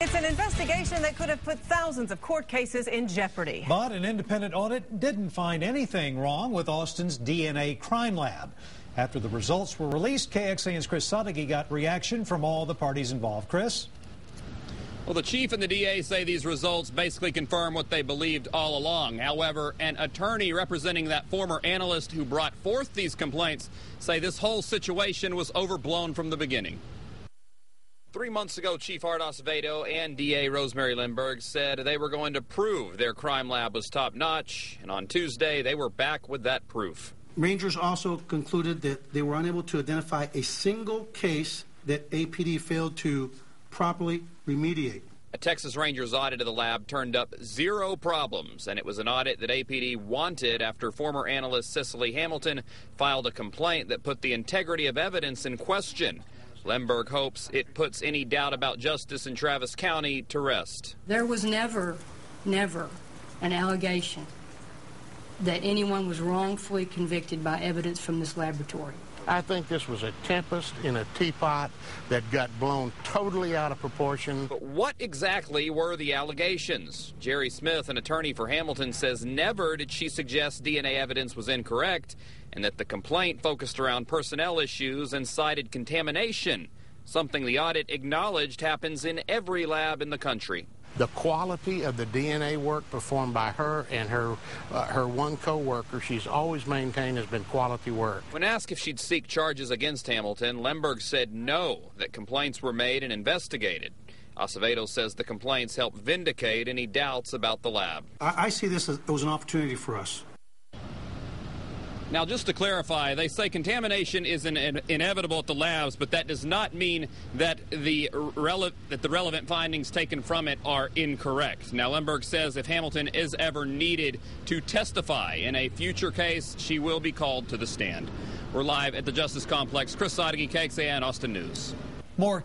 It's an investigation that could have put thousands of court cases in jeopardy. But an independent audit didn't find anything wrong with Austin's DNA crime lab. After the results were released, KXAN's Chris Sadeghi got reaction from all the parties involved. Chris? Well, the chief and the DA say these results basically confirm what they believed all along. However, an attorney representing that former analyst who brought forth these complaints say this whole situation was overblown from the beginning. 3 months ago, Chief Art Acevedo and DA Rosemary Lindberg said they were going to prove their crime lab was top-notch, and on Tuesday, they were back with that proof. Rangers also concluded that they were unable to identify a single case that APD failed to properly remediate. A Texas Rangers audit of the lab turned up 0 problems, and it was an audit that APD wanted after former analyst Cicely Hamilton filed a complaint that put the integrity of evidence in question. Lindberg hopes it puts any doubt about justice in Travis County to rest. There was never an allegation that anyone was wrongfully convicted by evidence from this laboratory. I think this was a tempest in a teapot that got blown totally out of proportion. But what exactly were the allegations? Jerry Smith, an attorney for Hamilton, says never did she suggest DNA evidence was incorrect and that the complaint focused around personnel issues and cited contamination, something the audit acknowledged happens in every lab in the country. The quality of the DNA work performed by her and her one co-worker, she's always maintained, has been quality work. When asked if she'd seek charges against Hamilton, Lindberg said no, that complaints were made and investigated. Acevedo says the complaints help vindicate any doubts about the lab. I see this as it was an opportunity for us. Now, just to clarify, they say contamination is inevitable at the labs, but that does not mean that the relevant findings taken from it are incorrect. Now, Lindberg says if Hamilton is ever needed to testify in a future case, she will be called to the stand. We're live at the Justice Complex. Chris Sadeghi, KXAN, Austin News. More